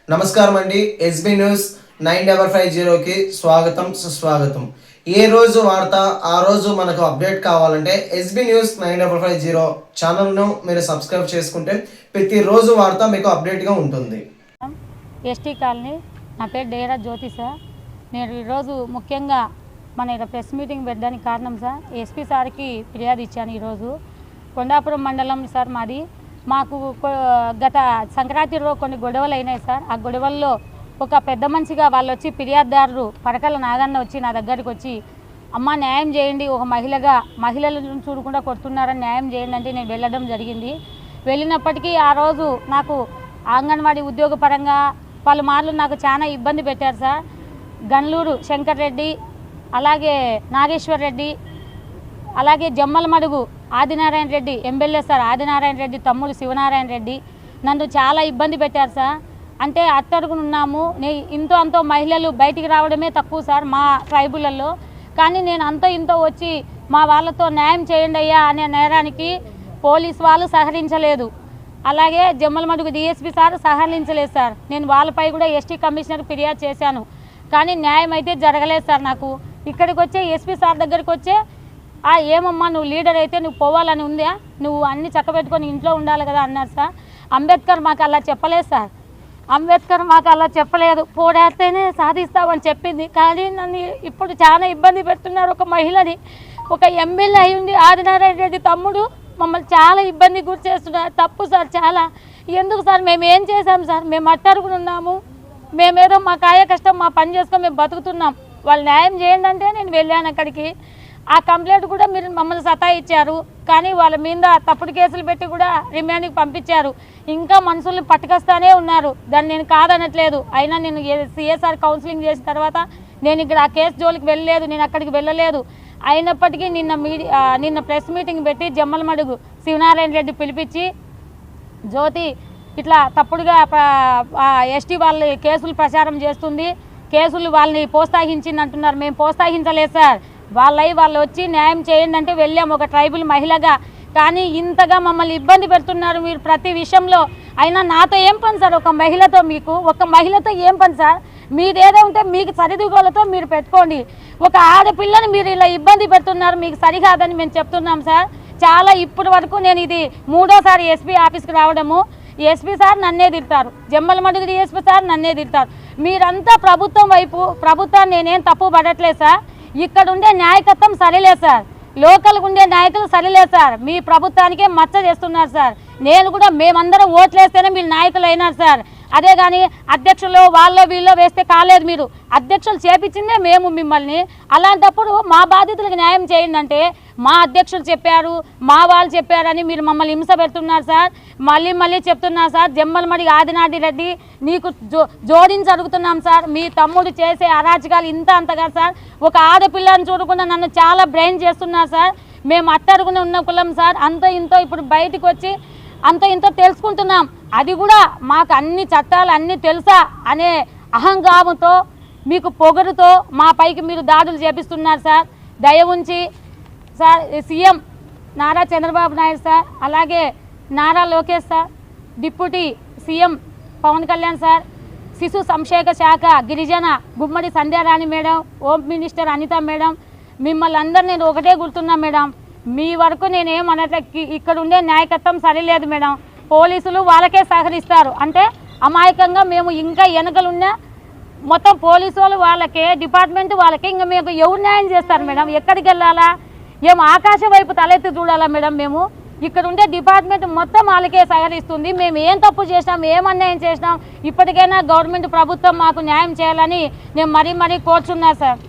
నమస్కారం అండి. SB news 9550కి స్వాగతం సుస్వాగతం. ఏ రోజు వార్త ఆ రోజు మనకు అప్డేట్ కావాలంటే ఎస్బీ న్యూస్ 9550 ఛానల్ను మీరు సబ్స్క్రైబ్ చేసుకుంటే ప్రతిరోజు వార్త మీకు అప్డేట్గా ఉంటుంది. ఎస్టీ కాలనీ, నా పేరు డేరా జ్యోతి సార్. నేను ఈరోజు ముఖ్యంగా మన ఇక్కడ ప్రెస్ మీటింగ్ పెట్టడానికి కారణం సార్, ఎస్పీ సార్కి ఫిర్యాదు ఇచ్చాను. ఈరోజు కొండాపురం మండలం సార్ మాది. మాకు గత సంక్రాంతి రోజు కొన్ని గొడవలు అయినాయి సార్. ఆ గొడవల్లో ఒక పెద్ద మనిషిగా వాళ్ళు వచ్చి ఫిర్యాదుదారులు పరకల నాగన్న వచ్చి నా దగ్గరికి వచ్చి, అమ్మ న్యాయం చేయండి, ఒక మహిళగా మహిళలను చూడకుండా కొడుతున్నారని న్యాయం చేయండి అంటే నేను వెళ్ళడం జరిగింది. వెళ్ళినప్పటికీ ఆ రోజు నాకు అంగన్వాడీ ఉద్యోగ పరంగా పలుమార్లు నాకు చాలా ఇబ్బంది పెట్టారు సార్. గన్లూరు శంకర్ రెడ్డి, అలాగే నాగేశ్వర్ రెడ్డి, అలాగే జమ్మలమడుగు ఆదినారాయణ రెడ్డి ఎమ్మెల్యే సార్, ఆదినారాయణ రెడ్డి తమ్ముడు శివనారాయణ రెడ్డి నన్ను చాలా ఇబ్బంది పెట్టారు సార్. అంటే అట్టడుగునున్నాము, ఇంతో అంతో మహిళలు బయటికి రావడమే తక్కువ సార్ మా ట్రైబులలో. కానీ నేను అంతో ఇంతో వచ్చి మా వాళ్ళతో న్యాయం చేయండి అయ్యా అనే నేరానికి పోలీస్ వాళ్ళు సహకరించలేదు. అలాగే జమ్మలమడుగు డిఎస్పీ సార్ సహకరించలేదు సార్. నేను వాళ్ళపై కూడా ఎస్టీ కమిషనర్కి ఫిర్యాదు చేశాను, కానీ న్యాయం అయితే జరగలేదు సార్. నాకు ఇక్కడికి వచ్చే ఎస్పీ సార్ దగ్గరికి వచ్చే, ఏమమ్మా నువ్వు లీడర్ అయితే నువ్వు పోవాలని ఉందా, నువ్వు అన్ని చక్కబెట్టుకొని ఇంట్లో ఉండాలి కదా అన్నారు సార్. అంబేద్కర్ మాకు అలా చెప్పలేదు సార్. అంబేద్కర్ మాకు అలా చెప్పలేదు, పోరాడితేనే సాధిస్తామని చెప్పింది. కానీ నన్ను ఇప్పుడు చాలా ఇబ్బంది పెడుతున్నారు. ఒక మహిళని, ఒక ఎమ్మెల్యే అయి ఉండి ఆదినారాయణ రెడ్డి తమ్ముడు మమ్మల్ని చాలా ఇబ్బంది గురి చేస్తున్నారు. తప్పు సార్ చాలా. ఎందుకు సార్, మేము ఏం చేసాం సార్? మేము అట్టరుగునున్నాము, మేమేదో మా కాయ కష్టం మా పని చేసుకొని మేము బతుకుతున్నాం. వాళ్ళు న్యాయం చేయండి అంటే నేను వెళ్ళాను అక్కడికి. ఆ కంప్లైంట్ కూడా మీరు మమ్మల్ని సతాయిచ్చారు, కానీ వాళ్ళ మీద తప్పుడు కేసులు పెట్టి కూడా రిమాండ్కి పంపించారు. ఇంకా మనుషుల్ని పట్టుకొస్తానే ఉన్నారు. దాన్ని నేను కాదనట్లేదు. అయినా నేను సిఎస్ఆర్ కౌన్సిలింగ్ చేసిన తర్వాత నేను ఇక్కడ ఆ కేసు జోలికి వెళ్ళలేదు, నేను అక్కడికి వెళ్ళలేదు. అయినప్పటికీ నిన్న ప్రెస్ మీటింగ్ పెట్టి జమ్మలమడుగు శివనారాయణ రెడ్డి పిలిపించి, జ్యోతి ఇట్లా తప్పుడుగా ఎస్టీ వాళ్ళ కేసులు ప్రచారం చేస్తుంది, కేసులు వాళ్ళని ప్రోత్సహించింది అంటున్నారు. మేము ప్రోత్సహించలేదు సార్. వాళ్ళు వచ్చి న్యాయం చేయండి అంటే వెళ్ళాము ఒక ట్రైబల్ మహిళగా. కానీ ఇంతగా మమ్మల్ని ఇబ్బంది పెడుతున్నారు మీరు ప్రతి విషయంలో. అయినా నాతో ఏం పని సార్? ఒక మహిళతో ఒక మహిళతో ఏం పని సార్? మీదేదో ఉంటే మీకు సరిదిగోలతో మీరు పెట్టుకోండి. ఒక ఆడపిల్లని మీరు ఇలా ఇబ్బంది పెడుతున్నారు, మీకు సరికాదని మేము చెప్తున్నాం సార్. చాలా ఇప్పటి వరకు నేను ఇది 3వ ఎస్పీ ఆఫీస్కి రావడము. ఎస్పీ సార్ నన్నే తిడతారు, జమ్మలమడుగు ఎస్పీ సార్ నన్నే తిడతారు. మీరంతా ప్రభుత్వం వైపు, ప్రభుత్వాన్ని నేనేం తప్పు పడట్లేదు సార్. ఇక్కడ ఉండే నాయకత్వం సరిలేదు సార్, లోకల్గా ఉండే నాయకులు సరిలేదు సార్. మీ ప్రభుత్వానికే మచ్చ చేస్తున్నారు సార్. నేను కూడా మేమందరం ఓట్లేస్తేనే మీరు నాయకులు అయినారు సార్. అదే కానీ అధ్యక్షులు వాళ్ళ వీళ్ళో వేస్తే కాలేదు. మీరు అధ్యక్షులు చేపించిందే మేము మిమ్మల్ని. అలాంటప్పుడు మా బాధితులకు న్యాయం చేయండి అంటే మా అధ్యక్షులు చెప్పారు, మా వాళ్ళు చెప్పారని మీరు మమ్మల్ని హింస పెడుతున్నారు సార్. మళ్ళీ చెప్తున్నారు సార్. జమ్మలమడుగు ఆదినారాయణ రెడ్డి నీకు జోడించి అడుగుతున్నాం సార్. మీ తమ్ముడు చేసే అరాచకాలు ఇంత అంతగా సార్. ఒక ఆడపిల్లని చూడకుండా నన్ను చాలా బ్రెయిన్ చేస్తున్నారు సార్. మేము అట్టరుగున ఉన్న కులం సార్. అంతో ఇంతో ఇప్పుడు బయటకు వచ్చి అంతో ఇంతో తెలుసుకుంటున్నాం. అది కూడా మాకు అన్ని చట్టాలు అన్నీ తెలుసా అనే అహంకారంతో, మీకు పొగరుతో మా పైకి మీరు దాడులు చేపిస్తున్నారు సార్. దయ ఉంచి sir, CM Nara Chandrababu Naidu sir, అలాగే Nara Lokesh sir, deputy CM Pawan Kalyan sir, శిశు సంక్షేమ శాఖ గిరిజన Gummadi Sandhyarani madam, home minister Anitha madam, మిమ్మల్ని అందరు నేను ఒకటే గుర్తున్నా మేడం. మీ వరకు నేనేమనట్లే, ఇక్కడ ఉండే నాయకత్వం సరిలేదు మేడం. పోలీసులు వాళ్ళకే సహకరిస్తారు. అంటే అమాయకంగా మేము ఇంకా వెనకలున్నా మొత్తం పోలీసు వాళ్ళు వాళ్ళకే, డిపార్ట్మెంట్ వాళ్ళకే, ఇంకా మేము ఎవరు న్యాయం చేస్తారు మేడం? ఎక్కడికి వెళ్ళాలా? ఏం ఆకాశం వైపు తలెత్తి చూడాలా మేడం? మేము ఇక్కడ ఉండే డిపార్ట్మెంట్ మొత్తం వాళ్ళకే సహకరిస్తుంది. మేము ఏం తప్పు చేసినాం, ఏం అన్యాయం చేసినాం? ఇప్పటికైనా గవర్నమెంట్ ప్రభుత్వం మాకు న్యాయం చేయాలని నేను మరీ కోరుచున్నా సార్.